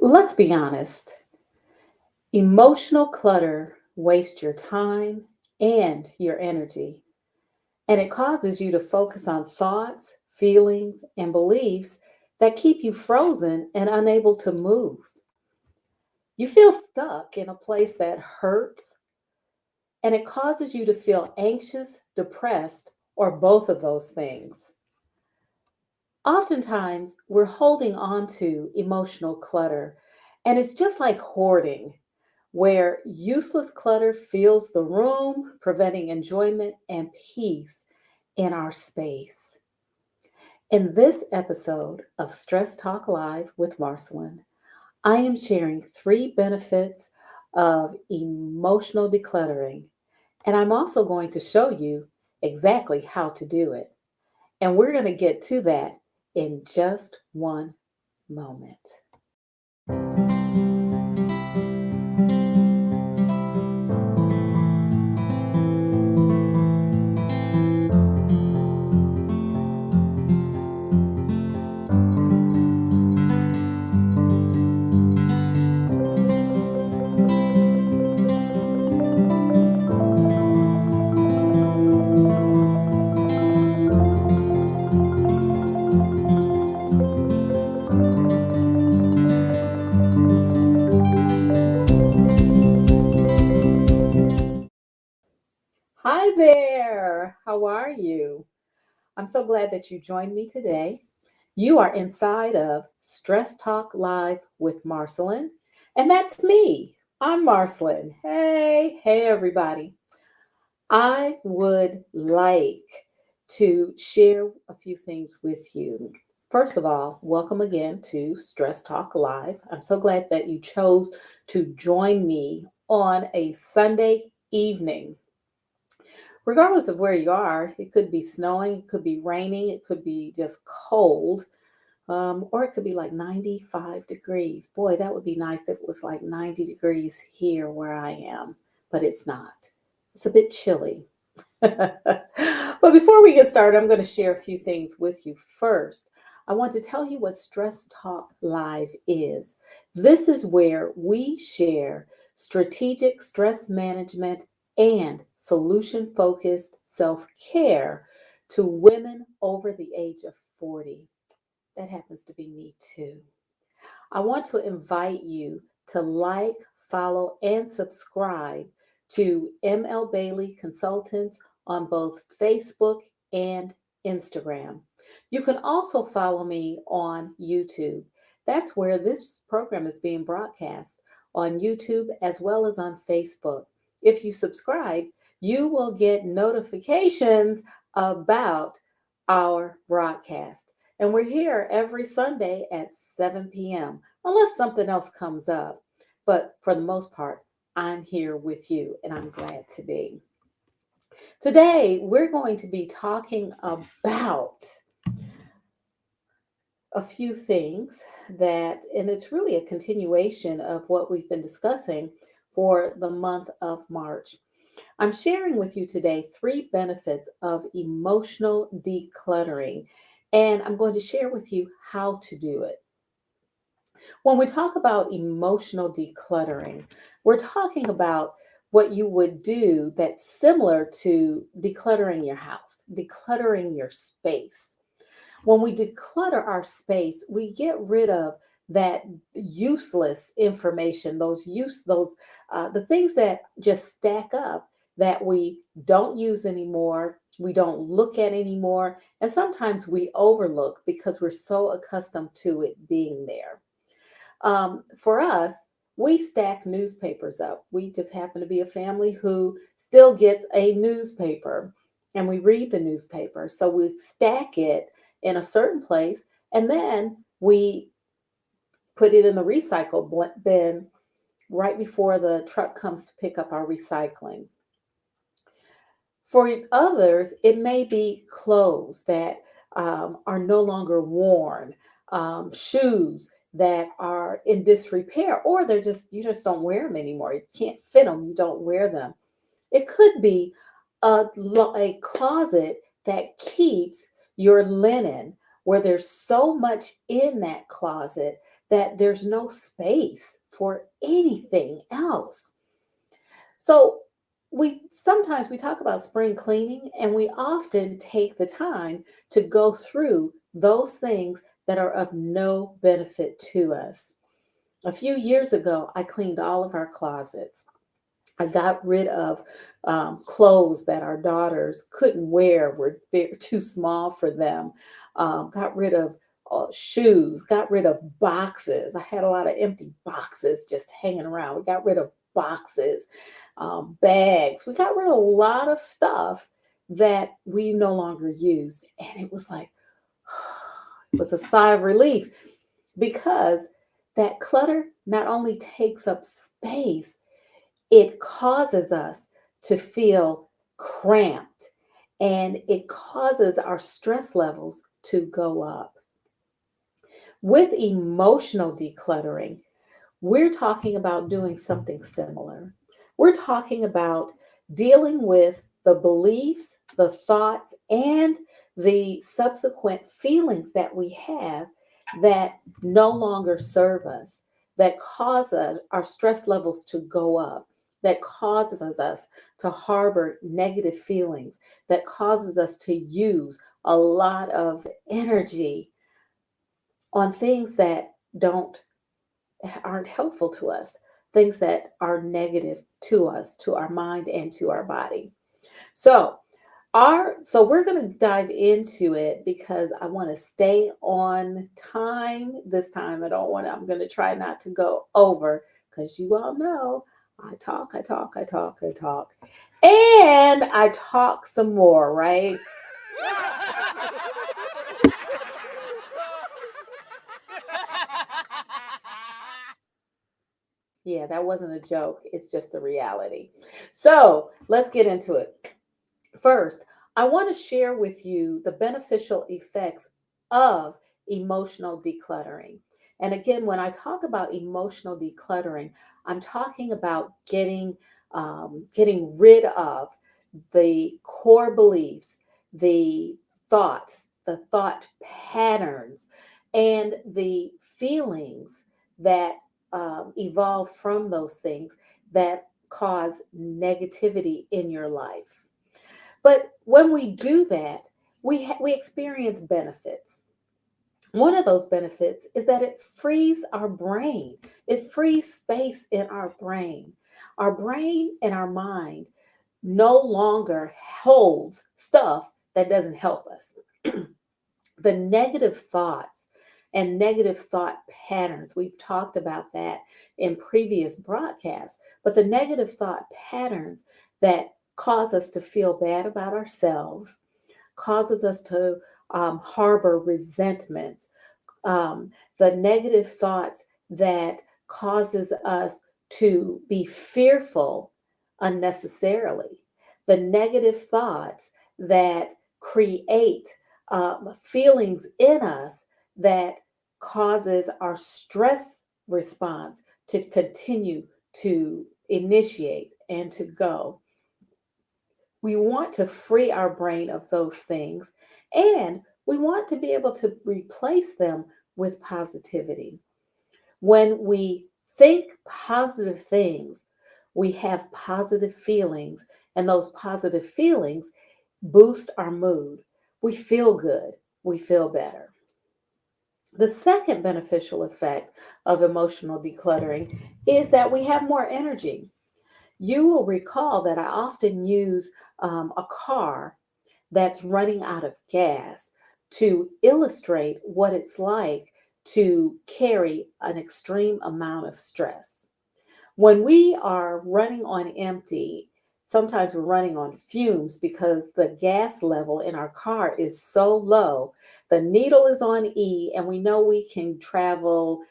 Let's be honest. Emotional clutter wastes your time and your energy, and it causes you to focus on thoughts, feelings, and beliefs that keep you frozen and unable to move. You feel stuck in a place that hurts, and it causes you to feel anxious, depressed, or both of those things. Oftentimes, we're holding on to emotional clutter, and it's just like hoarding, where useless clutter fills the room, preventing enjoyment and peace in our space. In this episode of Stress Talk Live with Marcyline, I am sharing 3 benefits of emotional decluttering, and I'm also going to show you exactly how to do it. And we're going to get to that in just one moment. Hi there. How are you? I'm so glad that you joined me today. You are inside of Stress Talk Live with Marcyline, and that's me. I'm Marcyline. Hey, everybody. I would like to share a few things with you. First of all, welcome again to Stress Talk Live. I'm so glad that you chose to join me on a Sunday evening. Regardless of where you are, it could be snowing, it could be raining, it could be just cold, or it could be like 95 degrees. Boy, that would be nice if it was like 90 degrees here where I am, but it's not. It's a bit chilly. But before we get started, I'm going to share a few things with you. First, I want to tell you what Stress Talk Live is. This is where we share strategic stress management and solution focused self care to women over the age of 40. That happens to be me too. I want to invite you to like, follow, and subscribe to ML Bailey Consultants on both Facebook and Instagram. You can also follow me on YouTube. That's where this program is being broadcast on YouTube as well as on Facebook. If you subscribe, you will get notifications about our broadcast. And we're here every Sunday at 7 p.m., unless something else comes up. But for the most part, I'm here with you, and I'm glad to be. Today, we're going to be talking about a few things and it's really a continuation of what we've been discussing for the month of March. I'm sharing with you today 3 benefits of emotional decluttering, and I'm going to share with you how to do it. When we talk about emotional decluttering, we're talking about what you would do that's similar to decluttering your house, decluttering your space. When we declutter our space, we get rid of that useless information, the things that just stack up that we don't use anymore, we don't look at anymore, and sometimes we overlook because we're so accustomed to it being there. For us, we stack newspapers up. We just happen to be a family who still gets a newspaper and we read the newspaper. So we stack it in a certain place and then we put it in the recycle bin right before the truck comes to pick up our recycling. For others, it may be clothes that are no longer worn, shoes that are in disrepair, or you just don't wear them anymore. You can't fit them, you don't wear them. It could be a closet that keeps your linen, where there's so much in that closet that there's no space for anything else. So we talk about spring cleaning, and we often take the time to go through those things that are of no benefit to us. A few years ago, I cleaned all of our closets. I got rid of clothes that our daughters couldn't wear, were too small for them. Got rid of shoes, got rid of boxes. I had a lot of empty boxes just hanging around. We got rid of boxes, bags. We got rid of a lot of stuff that we no longer used. And it was like, it was a sigh of relief, because that clutter not only takes up space, it causes us to feel cramped, and it causes our stress levels to go up. With emotional decluttering, we're talking about doing something similar. We're talking about dealing with the beliefs, the thoughts, and the subsequent feelings that we have that no longer serve us, that cause our stress levels to go up, that causes us to harbor negative feelings, that causes us to use a lot of energy on things that don't aren't helpful to us, things that are negative to us, to our mind and to our body. So, we're going to dive into it because I want to stay on time this time. I'm going to try not to go over, because you all know I talk. And I talk some more, right? Yeah, that wasn't a joke. It's just the reality. So let's get into it. First, I want to share with you the beneficial effects of emotional decluttering. And again, when I talk about emotional decluttering, I'm talking about getting rid of the core beliefs, the the thought patterns, and the feelings that evolve from those things that cause negativity in your life. But when we do that, we experience benefits. One of those benefits is that it frees our brain. It frees space in our brain. Our brain and our mind no longer holds stuff that doesn't help us. The negative thoughts and negative thought patterns, we've talked about that in previous broadcasts, but the negative thought patterns that cause us to feel bad about ourselves, causes us to harbor resentments, the negative thoughts that causes us to be fearful unnecessarily, the negative thoughts that create feelings in us that causes our stress response to continue to initiate and to go. We want to free our brain of those things, and we want to be able to replace them with positivity. When we think positive things, we have positive feelings, and those positive feelings boost our mood. We feel good, we feel better. The second beneficial effect of emotional decluttering is that we have more energy. You will recall that I often use a car that's running out of gas to illustrate what it's like to carry an extreme amount of stress. When we are running on empty, sometimes we're running on fumes because the gas level in our car is so low. The needle is on E, and we know we can travel.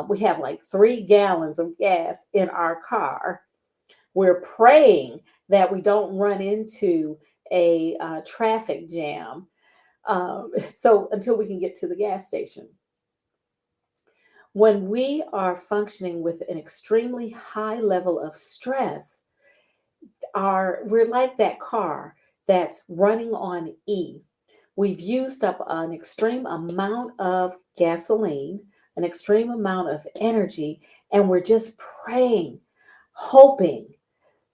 We have like 3 gallons of gas in our car. We're praying that we don't run into a traffic jam. So until we can get to the gas station. When we are functioning with an extremely high level of stress, we're like that car that's running on E. We've used up an extreme amount of gasoline, an extreme amount of energy, and we're just praying, hoping,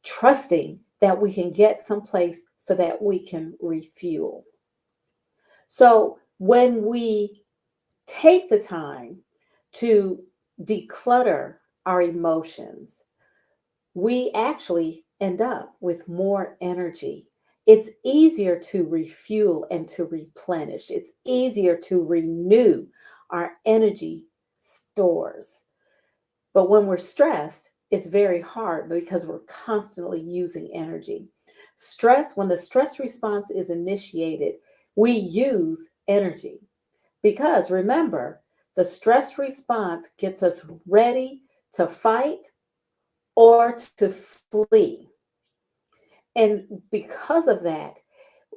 trusting that we can get someplace so that we can refuel. So when we take the time to declutter our emotions, we actually end up with more energy. It's easier to refuel and to replenish. It's easier to renew our energy stores. But when we're stressed, it's very hard because we're constantly using energy. When the stress response is initiated, we use energy. Because remember, the stress response gets us ready to fight or to flee. And because of that,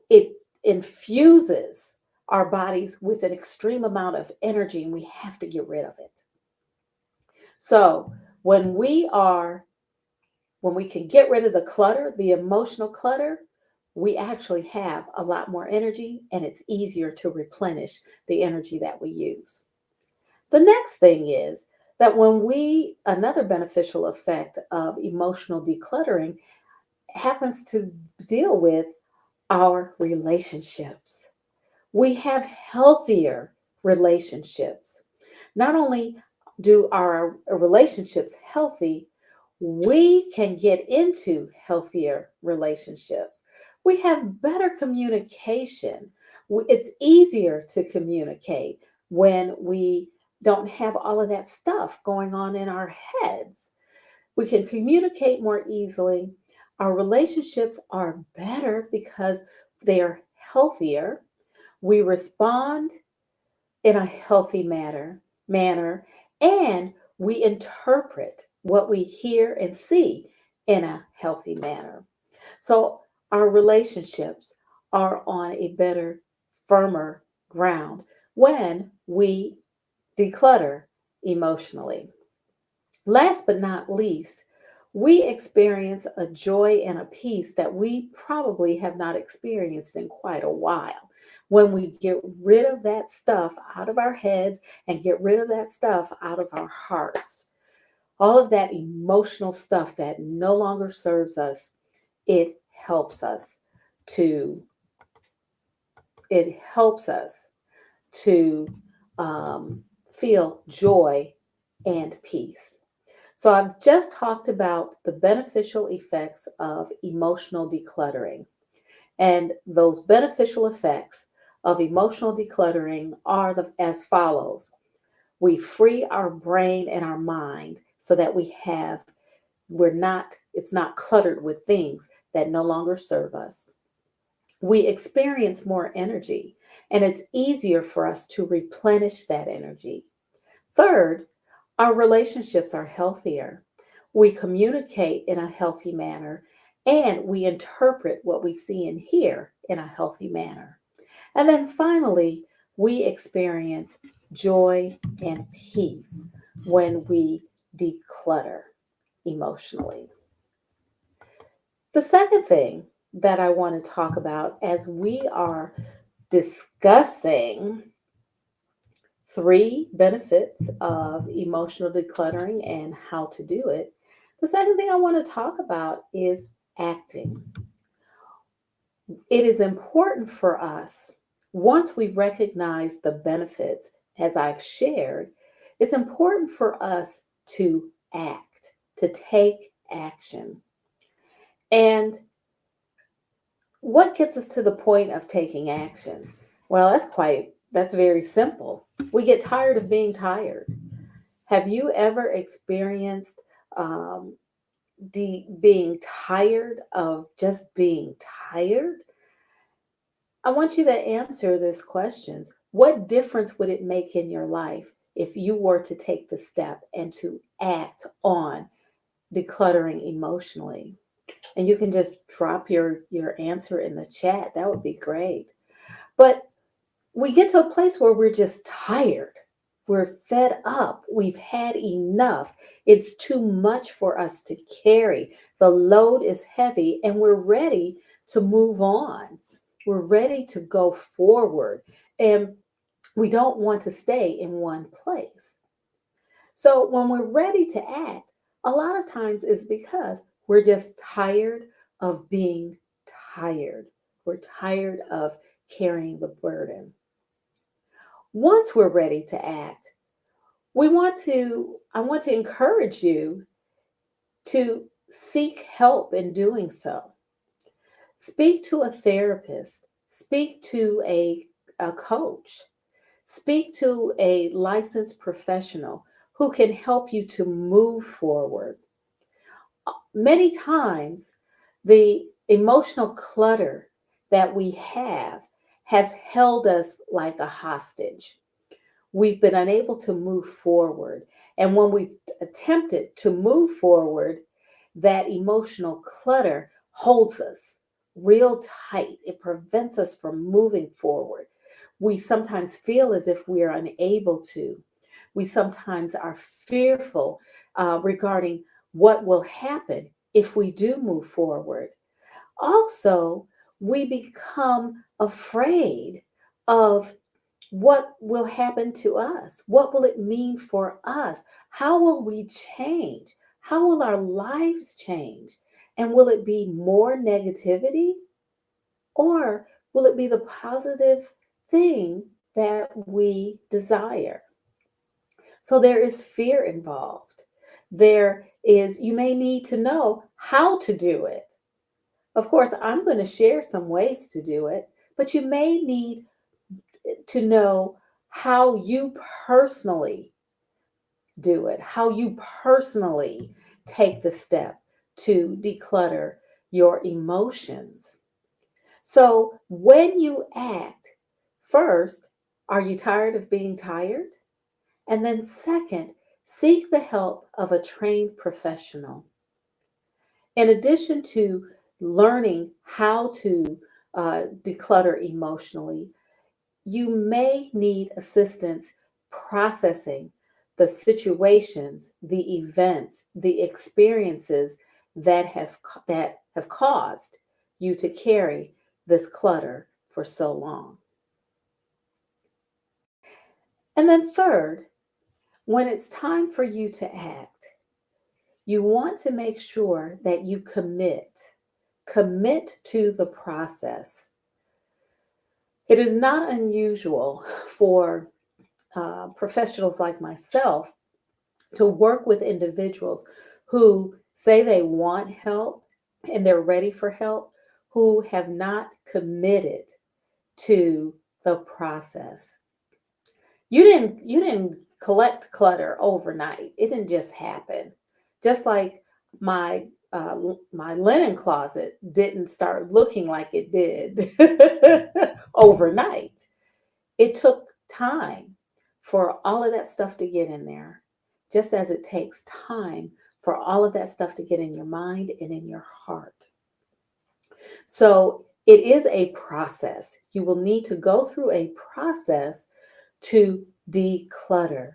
it infuses our bodies with an extreme amount of energy and we have to get rid of it. So when we can get rid of the clutter, the emotional clutter, we actually have a lot more energy and it's easier to replenish the energy that we use. The next thing is that another beneficial effect of emotional decluttering happens to deal with our relationships. We have healthier relationships. Not only do our relationships healthy, we can get into healthier relationships. We have better communication. It's easier to communicate when we don't have all of that stuff going on in our heads. We can communicate more easily. Our relationships are better because they are healthier. We respond in a healthy manner, and we interpret what we hear and see in a healthy manner. So our relationships are on a better, firmer ground when we declutter emotionally. Last but not least, we experience a joy and a peace that we probably have not experienced in quite a while. When we get rid of that stuff out of our heads and get rid of that stuff out of our hearts, all of that emotional stuff that no longer serves us, it helps us to it helps us to feel joy and peace. So, I've just talked about the beneficial effects of emotional decluttering. And those beneficial effects of emotional decluttering are as follows. We free our brain and our mind so that it's not cluttered with things that no longer serve us. We experience more energy, and it's easier for us to replenish that energy. Third, our relationships are healthier. We communicate in a healthy manner and we interpret what we see and hear in a healthy manner. And then finally, we experience joy and peace when we declutter emotionally. The second thing that I want to talk about as we are discussing three benefits of emotional decluttering and how to do it. The second thing I want to talk about is acting. It is important for us, once we recognize the benefits, as I've shared, it's important for us to act, to take action. And what gets us to the point of taking action? Well, that's very simple. We get tired of being tired. Have you ever experienced um, being tired of just being tired? I want you to answer these questions. What difference would it make in your life if you were to take the step and to act on decluttering emotionally? And you can just drop your answer in the chat. That would be great. But we get to a place where we're just tired. We're fed up. We've had enough. It's too much for us to carry. The load is heavy and we're ready to move on. We're ready to go forward. And we don't want to stay in one place. So when we're ready to act, a lot of times it's because we're just tired of being tired. We're tired of carrying the burden. Once we're ready to act, I want to encourage you to seek help in doing so. Speak to a therapist, speak to a coach, speak to a licensed professional who can help you to move forward. Many times, the emotional clutter that we have has held us like a hostage. We've been unable to move forward. And when we've attempted to move forward, that emotional clutter holds us real tight. It prevents us from moving forward. We sometimes feel as if we are unable to. We sometimes are fearful regarding what will happen if we do move forward. Also, we become afraid of what will happen to us? What will it mean for us? How will we change? How will our lives change? And will it be more negativity or will it be the positive thing that we desire? So there is fear involved. You may need to know how to do it. Of course, I'm going to share some ways to do it, but you may need to know how you personally do it, how you personally take the step to declutter your emotions. So when you act, first, are you tired of being tired? And then, second, seek the help of a trained professional. In addition to learning how to declutter emotionally, you may need assistance processing the situations, the events, the experiences that have caused you to carry this clutter for so long. And then third, when it's time for you to act, you want to make sure that you commit to the process. It is not unusual for professionals like myself to work with individuals who say they want help and they're ready for help, who have not committed to the process. You didn't collect clutter overnight. It didn't just happen. Just like my my linen closet didn't start looking like it did overnight. It took time for all of that stuff to get in there, just as it takes time for all of that stuff to get in your mind and in your heart. So it is a process. You will need to go through a process to declutter.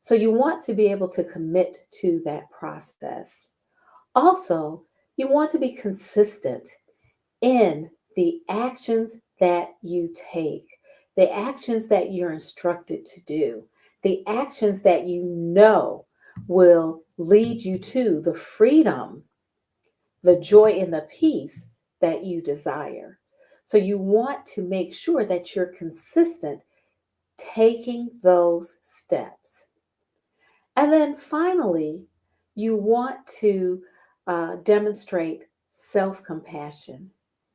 So you want to be able to commit to that process. Also, you want to be consistent in the actions that you take, the actions that you're instructed to do, the actions that you know will lead you to the freedom, the joy, and the peace that you desire. So you want to make sure that you're consistent taking those steps. And then finally, you want to demonstrate self compassion.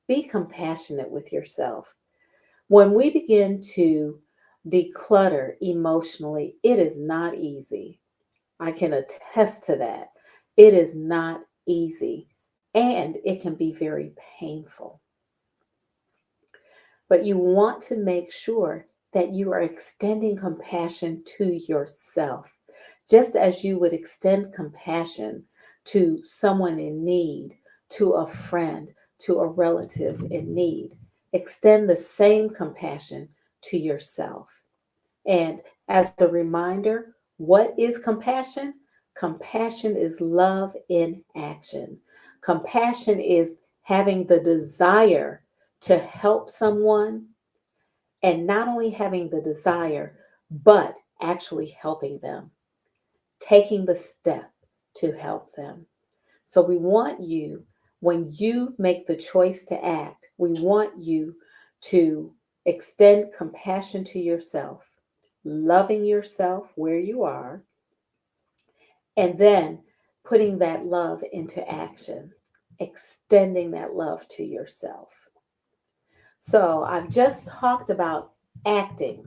Be compassionate with yourself. When we begin to declutter emotionally, it is not easy. I can attest to that. It is not easy and it can be very painful. But you want to make sure that you are extending compassion to yourself, just as you would extend compassion to someone in need, to a friend, to a relative in need. Extend the same compassion to yourself. And as a reminder, what is compassion? Compassion is love in action. Compassion is having the desire to help someone and not only having the desire, but actually helping them. taking the step to help them. So we want you, when you make the choice to act, we want you to extend compassion to yourself, loving yourself where you are, and then putting that love into action, extending that love to yourself. So I've just talked about acting,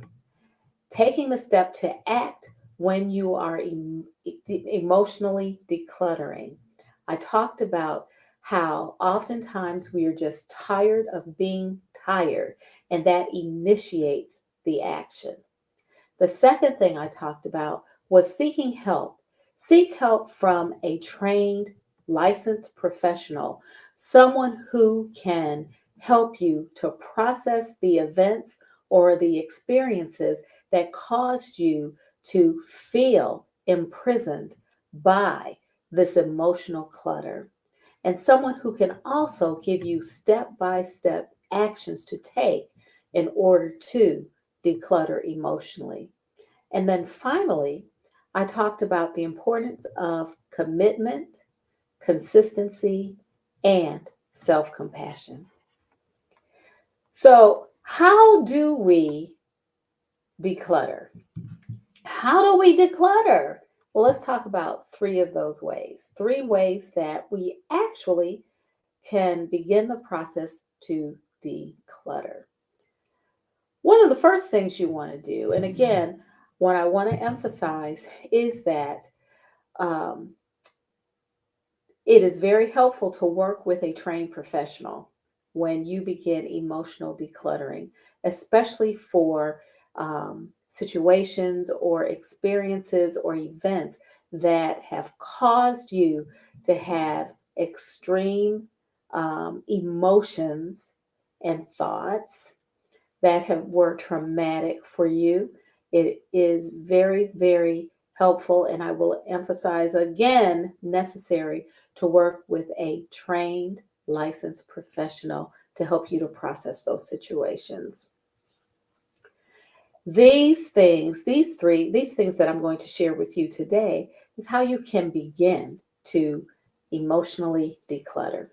taking the step to act when you are emotionally decluttering. I talked about how oftentimes we are just tired of being tired, and that initiates the action. The second thing I talked about was seeking help. Seek help from a trained, licensed professional, someone who can help you to process the events or the experiences that caused you to feel imprisoned by this emotional clutter. And someone who can also give you step by step actions to take in order to declutter emotionally. And then finally, I talked about the importance of commitment, consistency, and self compassion. So, how do we declutter? How do we declutter? Well, let's talk about three of those ways. Three ways that we actually can begin the process to declutter. One of the first things you want to do, and again, what I want to emphasize is that um, it is very helpful to work with a trained professional when you begin emotional decluttering, especially for situations or experiences or events that have caused you to have extreme emotions and thoughts that were traumatic for you. It is very, very helpful, and I will emphasize again, necessary to work with a trained, licensed professional to help you to process those situations. These things that I'm going to share with you today is how you can begin to emotionally declutter.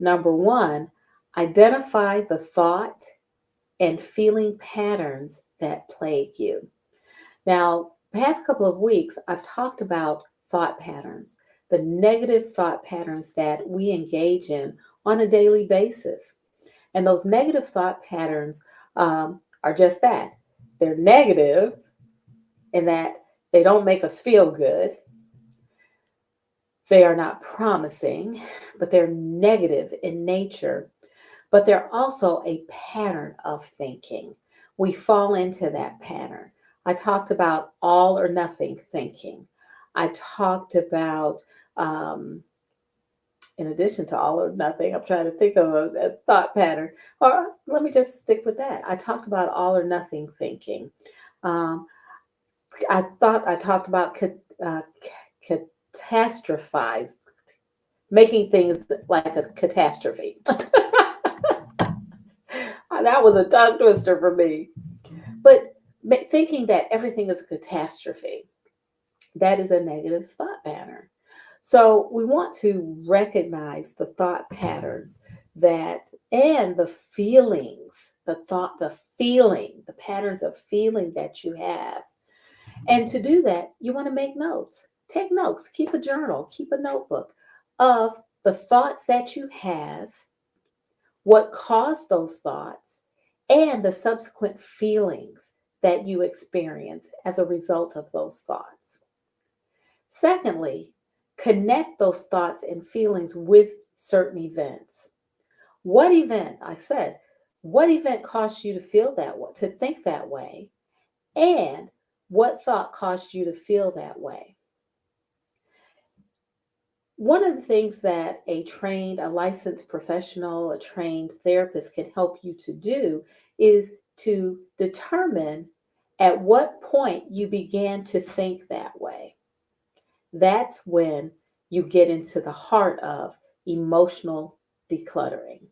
Number one, identify the thought and feeling patterns that plague you. Now, past couple of weeks, I've talked about thought patterns, the negative thought patterns that we engage in on a daily basis. And those negative thought patterns are just that. They're negative in that they don't make us feel good. They are not promising, but they're negative in nature, but they're also a pattern of thinking. We fall into that pattern. I talked about all or nothing thinking. I talked about, in addition to all or nothing, I'm trying to think of a thought pattern, or let me just stick with that. I talked about all or nothing thinking. Um, I talked about catastrophize, making things like a catastrophe. That was a tongue twister for me. But thinking that everything is a catastrophe, that is a negative thought pattern. So we want to recognize the thought patterns that and the feelings, the patterns of feeling that you have. And to do that, you want to make notes. Take notes, keep a journal, keep a notebook of the thoughts that you have, what caused those thoughts, and the subsequent feelings that you experience as a result of those thoughts. Secondly, connect those thoughts and feelings with certain events. What event, I said, what event caused you to feel that way, to think that way, and what thought caused you to feel that way? One of the things that a licensed professional, a trained therapist can help you to do is to determine at what point you began to think that way. That's when you get into the heart of emotional decluttering.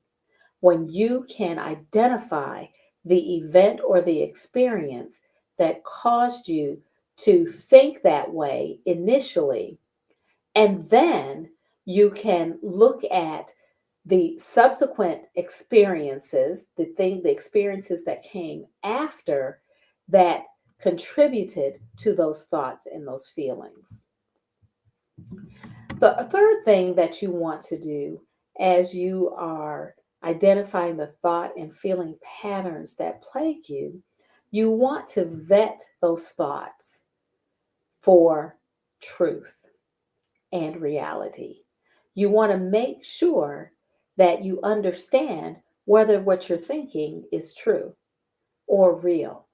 When you can identify the event or the experience that caused you to think that way initially, and then you can look at the subsequent experiences, the experiences that came after that contributed to those thoughts and those feelings. The third thing that you want to do as you are identifying the thought and feeling patterns that plague you, you want to vet those thoughts for truth and reality. You want to make sure that you understand whether what you're thinking is true or real.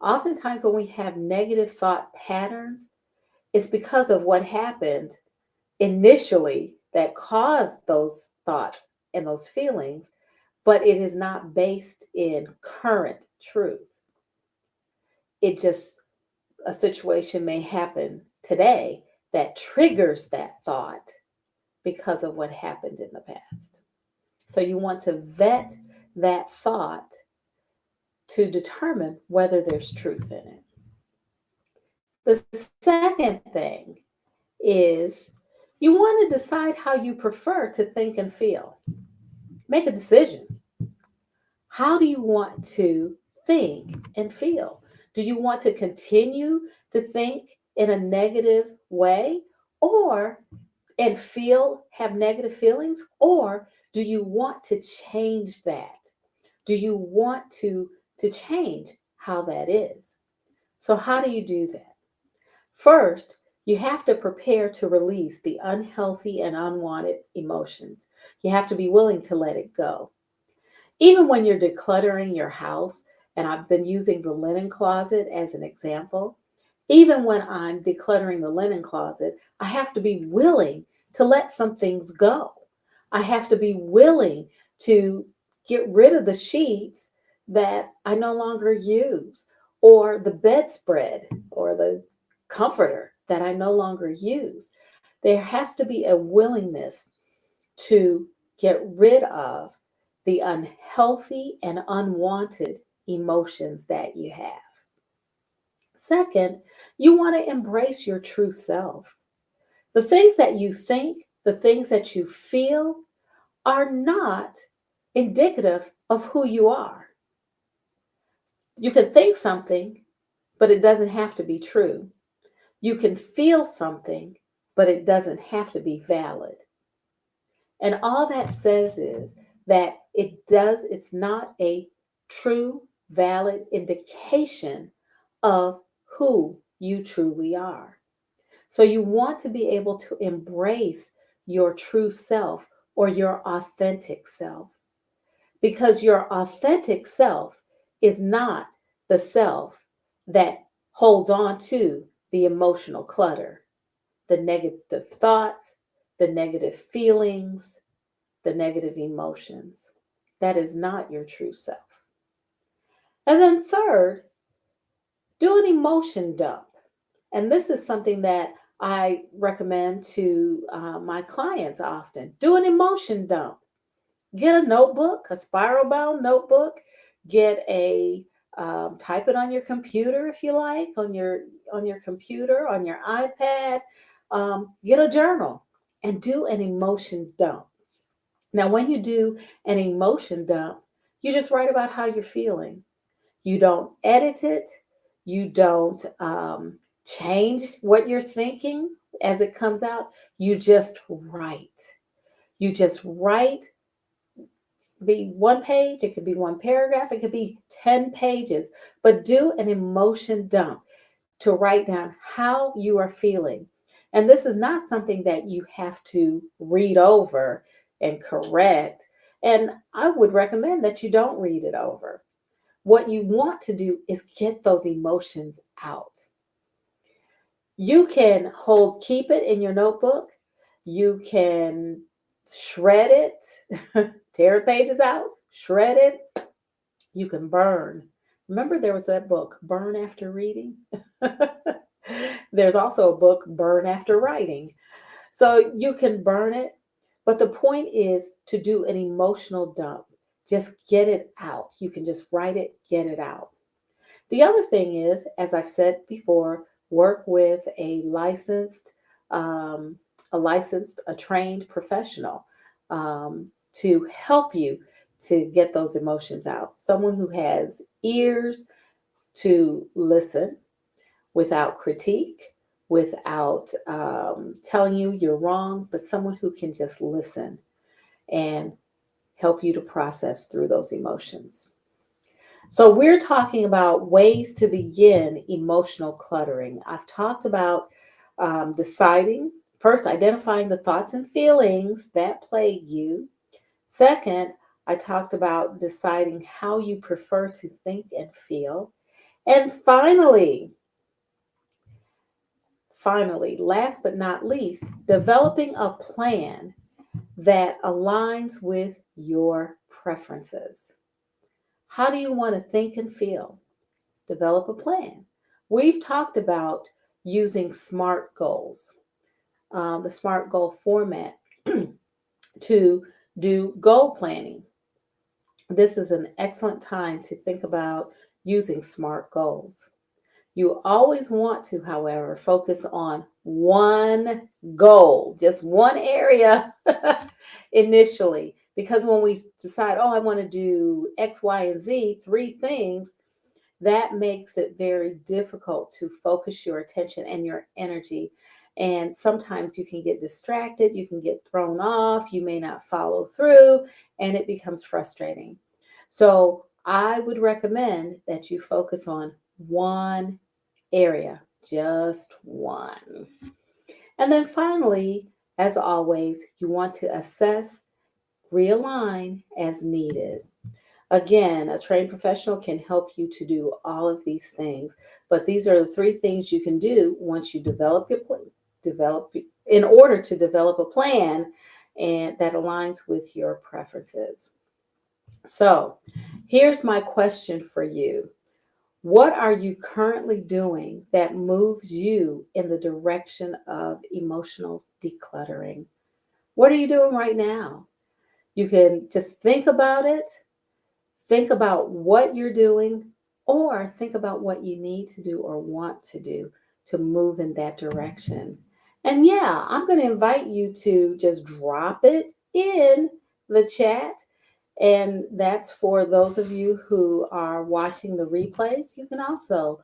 Oftentimes, when we have negative thought patterns, it's because of what happened initially that caused those thoughts and those feelings, but it is not based in current truth. It just, a situation may happen today that triggers that thought because of what happened in the past. So you want to vet that thought to determine whether there's truth in it. The second thing is you want to decide how you prefer to think and feel. Make a decision. How do you want to think and feel? Do you want to continue to think in a negative way or and have negative feelings, or do you want to change that? Do you want to change how that is? So how do you do that? First, you have to prepare to release the unhealthy and unwanted emotions. You have to be willing to let it go. Even when you're decluttering your house, and I've been using the linen closet as an example, even when I'm decluttering the linen closet, I have to be willing to let some things go. I have to be willing to get rid of the sheets that I no longer use, or the bedspread, or the comforter that I no longer use. There has to be a willingness to get rid of the unhealthy and unwanted emotions that you have. Second, you want to embrace your true self. The things that you think, the things that you feel are not indicative of who you are. You can think something, but it doesn't have to be true. You can feel something, but it doesn't have to be valid. And all that says is that it's not a true, valid indication of who you truly are. So you want to be able to embrace your true self or your authentic self, because your authentic self is not the self that holds on to the emotional clutter, the negative thoughts, the negative feelings, the negative emotions. That is not your true self. And then third, do an emotion dump. And this is something that I recommend to my clients often. Do an emotion dump. Get a notebook, a spiral bound notebook. Get a type it on your computer if you like, on your computer, on your iPad. Get a journal and do an emotion dump. Now, when you do an emotion dump, you just write about how you're feeling. You don't edit it. You don't change what you're thinking as it comes out. You just write. You just write. It could be one page, it could be one paragraph, it could be 10 pages, but do an emotion dump to write down how you are feeling. And this is not something that you have to read over and correct. And I would recommend that you don't read it over. What you want to do is get those emotions out. You can keep it in your notebook. You can shred it, tear pages out, shred it. You can burn. Remember there was that book, Burn After Reading? There's also a book, Burn After Writing. So you can burn it, but the point is to do an emotional dump. Just get it out. You can just write it, get it out. The other thing is, as I've said before, work with a trained professional to help you to get those emotions out. Someone who has ears to listen without critique, without telling you you're wrong, but someone who can just listen and help you to process through those emotions. So, we're talking about ways to begin emotional cluttering. I've talked about identifying the thoughts and feelings that plague you. Second, I talked about deciding how you prefer to think and feel. And finally, last but not least, developing a plan that aligns with your preferences. How do you want to think and feel? Develop a plan. We've talked about using SMART goals, the SMART goal format to do goal planning. This is an excellent time to think about using SMART goals. You always want to, however, focus on one goal, just one area initially. Because when we decide, oh, I want to do X, Y, and Z, three things, that makes it very difficult to focus your attention and your energy. And sometimes you can get distracted, you can get thrown off, you may not follow through, and it becomes frustrating. So I would recommend that you focus on one area, just one. And then finally, as always, you want to assess, realign as needed. Again, a trained professional can help you to do all of these things, but these are the three things you can do once you develop your plan, in order to develop a plan and that aligns with your preferences. So, here's my question for you. What are you currently doing that moves you in the direction of emotional decluttering? What are you doing right now? You can just think about it. Think about what you're doing, or think about what you need to do or want to do to move in that direction. And yeah, I'm going to invite you to just drop it in the chat. And that's for those of you who are watching the replays. You can also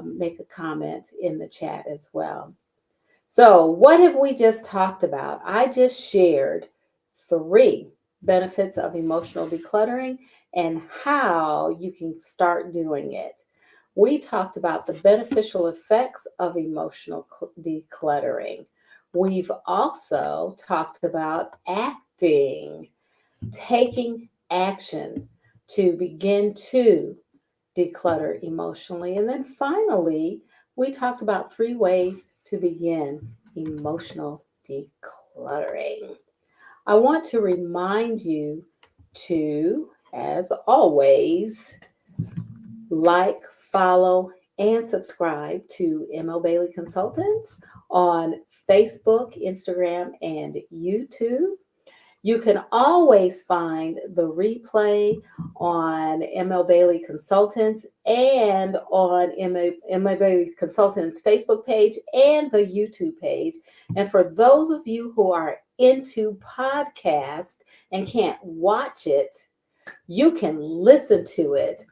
make a comment in the chat as well. So, what have we just talked about? I just shared three benefits of emotional decluttering and how you can start doing it. We talked about the beneficial effects of emotional decluttering. We've also talked about taking action to begin to declutter emotionally. And then finally, we talked about three ways to begin emotional decluttering. I want to remind you to, as always, like, follow, and subscribe to ML Bailey Consultants on Facebook, Instagram, and YouTube. You can always find the replay on ML Bailey Consultants and on ML Bailey Consultants Facebook page and the YouTube page. And for those of you who are into podcast and can't watch it, you can listen to it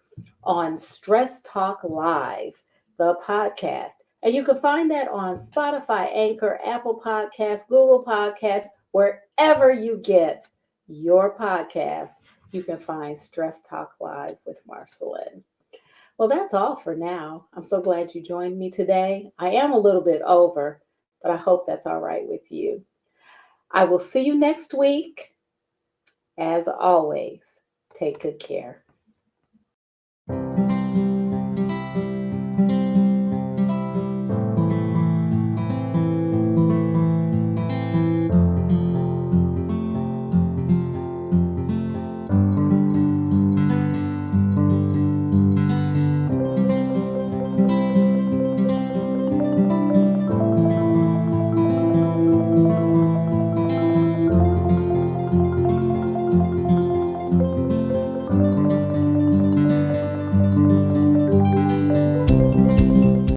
on Stress Talk Live, the podcast. And you can find that on Spotify, Anchor, Apple Podcasts, Google Podcasts, wherever you get your podcast, you can find Stress Talk Live with Marcyline. Well, that's all for now. I'm so glad you joined me today. I am a little bit over, but I hope that's all right with you. I will see you next week. As always, take good care.